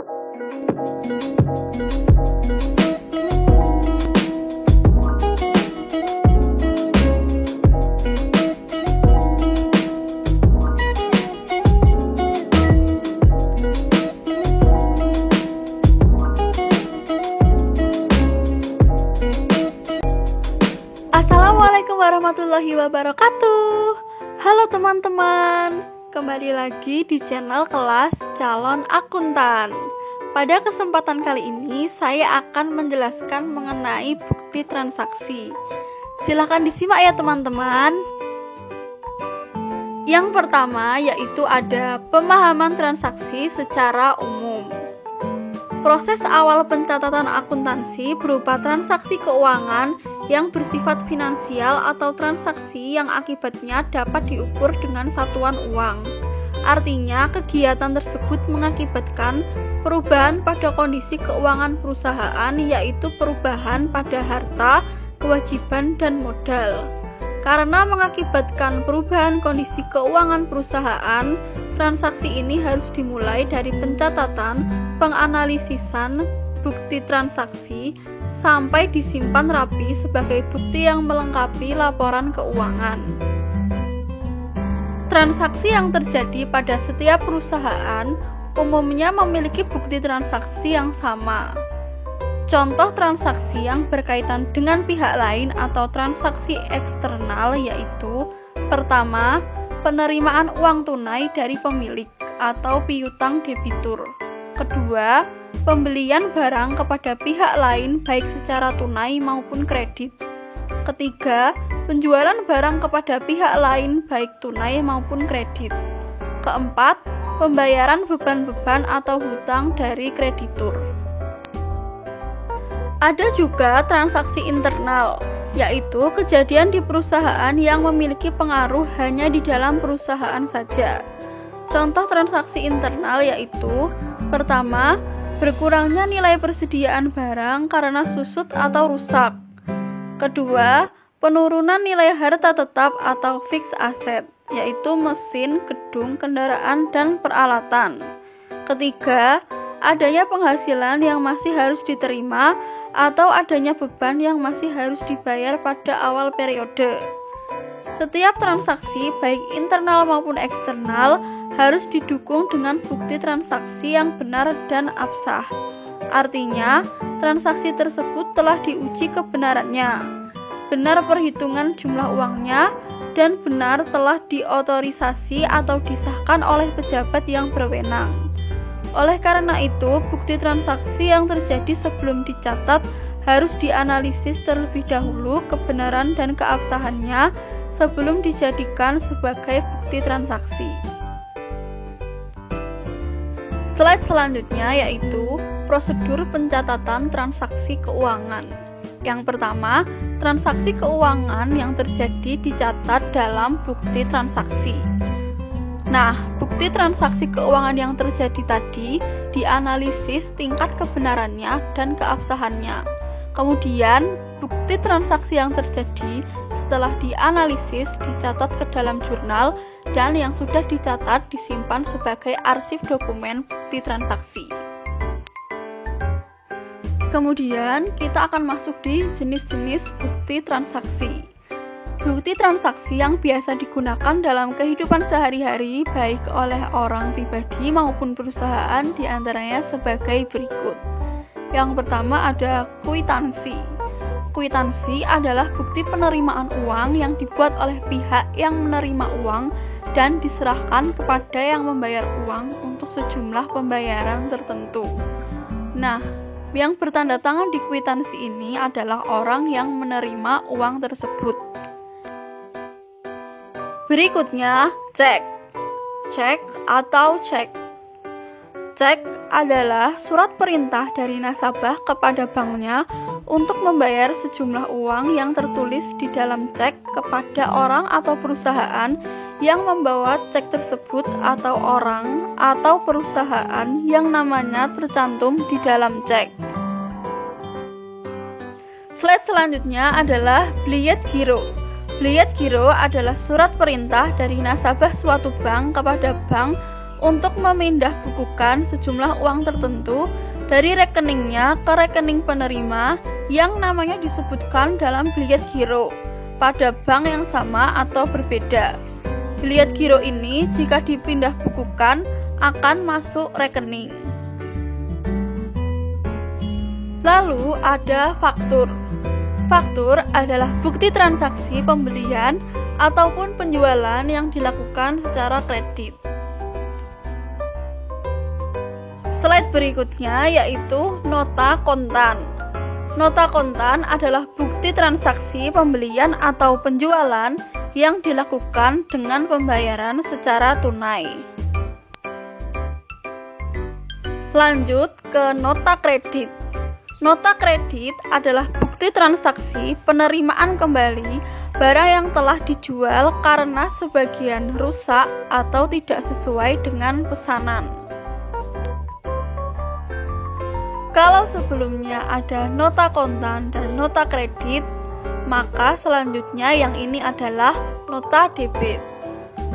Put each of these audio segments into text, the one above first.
Assalamualaikum warahmatullahi wabarakatuh. Halo teman-teman, kembali lagi di channel kelas calon akuntan. Pada kesempatan kali ini saya akan menjelaskan mengenai bukti transaksi. Silahkan disimak ya teman-teman. Yang pertama yaitu ada pemahaman transaksi secara umum. Proses awal pencatatan akuntansi berupa transaksi keuangan yang bersifat finansial atau transaksi yang akibatnya dapat diukur dengan satuan uang. Artinya, kegiatan tersebut mengakibatkan perubahan pada kondisi keuangan perusahaan, yaitu perubahan pada harta, kewajiban, dan modal. Karena mengakibatkan perubahan kondisi keuangan perusahaan, transaksi ini harus dimulai dari pencatatan, penganalisisan bukti transaksi, sampai disimpan rapi sebagai bukti yang melengkapi laporan keuangan. Transaksi yang terjadi pada setiap perusahaan umumnya memiliki bukti transaksi yang sama. Contoh transaksi yang berkaitan dengan pihak lain atau transaksi eksternal yaitu: pertama, penerimaan uang tunai dari pemilik atau piutang debitur. Kedua, pembelian barang kepada pihak lain baik secara tunai maupun kredit. Ketiga, penjualan barang kepada pihak lain baik tunai maupun kredit. Keempat, pembayaran beban-beban atau hutang dari kreditur. Ada juga transaksi internal, yaitu kejadian di perusahaan yang memiliki pengaruh hanya di dalam perusahaan saja. Contoh transaksi internal yaitu: pertama, berkurangnya nilai persediaan barang karena susut atau rusak. Kedua, penurunan nilai harta tetap atau fixed asset, yaitu mesin, gedung, kendaraan, dan peralatan. Ketiga, adanya penghasilan yang masih harus diterima atau adanya beban yang masih harus dibayar pada awal periode. Setiap transaksi, baik internal maupun eksternal, harus didukung dengan bukti transaksi yang benar dan absah. Artinya, transaksi tersebut telah diuji kebenarannya, benar perhitungan jumlah uangnya, dan benar telah diotorisasi atau disahkan oleh pejabat yang berwenang. Oleh karena itu, bukti transaksi yang terjadi sebelum dicatat harus dianalisis terlebih dahulu kebenaran dan keabsahannya sebelum dijadikan sebagai bukti transaksi. Slide selanjutnya yaitu prosedur pencatatan transaksi keuangan. Yang pertama, transaksi keuangan yang terjadi dicatat dalam bukti transaksi. Nah, bukti transaksi keuangan yang terjadi tadi dianalisis tingkat kebenarannya dan keabsahannya. Kemudian, bukti transaksi yang terjadi setelah dianalisis dicatat ke dalam jurnal, dan yang sudah dicatat disimpan sebagai arsip dokumen bukti transaksi. Kemudian kita akan masuk di jenis-jenis bukti transaksi. Bukti transaksi yang biasa digunakan dalam kehidupan sehari-hari baik oleh orang pribadi maupun perusahaan diantaranya sebagai berikut. Yang pertama ada kwitansi. Kwitansi adalah bukti penerimaan uang yang dibuat oleh pihak yang menerima uang dan diserahkan kepada yang membayar uang untuk sejumlah pembayaran tertentu. Nah, yang bertanda tangan di kwitansi ini adalah orang yang menerima uang tersebut. Berikutnya, cek. Cek atau cek. Cek adalah surat perintah dari nasabah kepada banknya untuk membayar sejumlah uang yang tertulis di dalam cek kepada orang atau perusahaan yang membawa cek tersebut atau orang atau perusahaan yang namanya tercantum di dalam cek. Slide selanjutnya adalah bliet giro. Bliet giro adalah surat perintah dari nasabah suatu bank kepada bank untuk memindah bukukan sejumlah uang tertentu dari rekeningnya ke rekening penerima yang namanya disebutkan dalam biliet giro pada bank yang sama atau berbeda. Biliet giro ini jika dipindah bukukan akan masuk rekening. Lalu ada faktur. Faktur adalah bukti transaksi pembelian ataupun penjualan yang dilakukan secara kredit. Slide berikutnya yaitu nota kontan. Nota kontan adalah bukti transaksi pembelian atau penjualan yang dilakukan dengan pembayaran secara tunai. Lanjut ke nota kredit. Nota kredit adalah bukti transaksi penerimaan kembali barang yang telah dijual karena sebagian rusak atau tidak sesuai dengan pesanan. Kalau sebelumnya ada nota kontan dan nota kredit, maka selanjutnya yang ini adalah nota debit.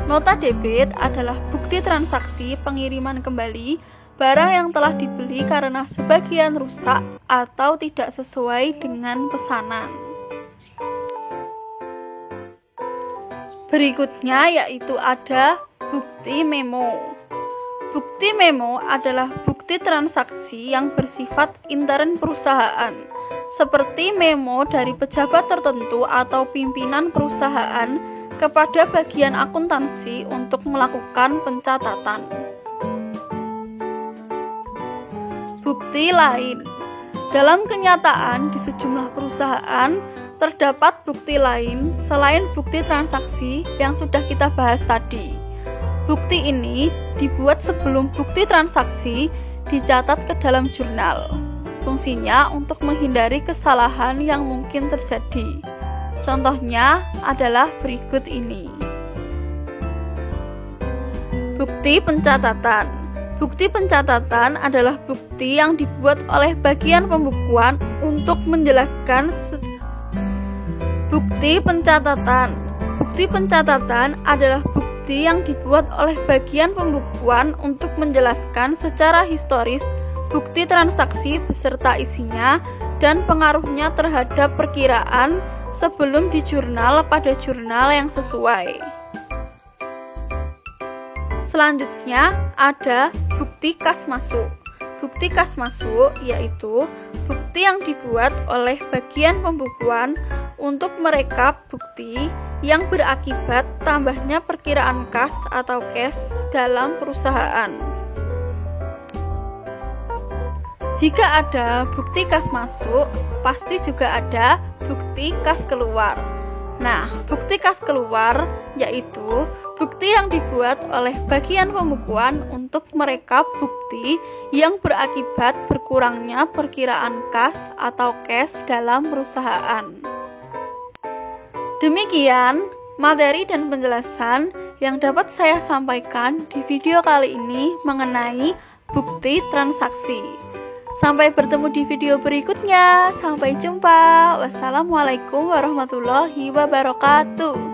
Nota debit adalah bukti transaksi pengiriman kembali barang yang telah dibeli karena sebagian rusak atau tidak sesuai dengan pesanan. Berikutnya yaitu ada bukti memo. Bukti memo adalah bukti transaksi yang bersifat intern perusahaan, seperti memo dari pejabat tertentu atau pimpinan perusahaan kepada bagian akuntansi untuk melakukan pencatatan. Bukti lain. Dalam kenyataan di sejumlah perusahaan terdapat bukti lain selain bukti transaksi yang sudah kita bahas tadi. Bukti ini dibuat sebelum bukti transaksi dicatat ke dalam jurnal. Fungsinya untuk menghindari kesalahan yang mungkin terjadi. Contohnya adalah berikut ini. Bukti pencatatan. Bukti pencatatan adalah bukti yang dibuat oleh bagian pembukuan untuk menjelaskan Bukti pencatatan. Bukti pencatatan adalah bukti yang dibuat oleh bagian pembukuan untuk menjelaskan secara historis bukti transaksi beserta isinya dan pengaruhnya terhadap perkiraan sebelum dijurnal pada jurnal yang sesuai. Selanjutnya ada bukti kas masuk. Bukti kas masuk yaitu bukti yang dibuat oleh bagian pembukuan untuk merekap bukti yang berakibat tambahnya perkiraan kas atau cash dalam perusahaan. Jika ada bukti kas masuk, pasti juga ada bukti kas keluar. Nah, bukti kas keluar yaitu bukti yang dibuat oleh bagian pembukuan untuk merekap bukti yang berakibat berkurangnya perkiraan kas atau cash dalam perusahaan. Demikian materi dan penjelasan yang dapat saya sampaikan di video kali ini mengenai bukti transaksi. Sampai bertemu di video berikutnya. Sampai jumpa. Wassalamualaikum warahmatullahi wabarakatuh.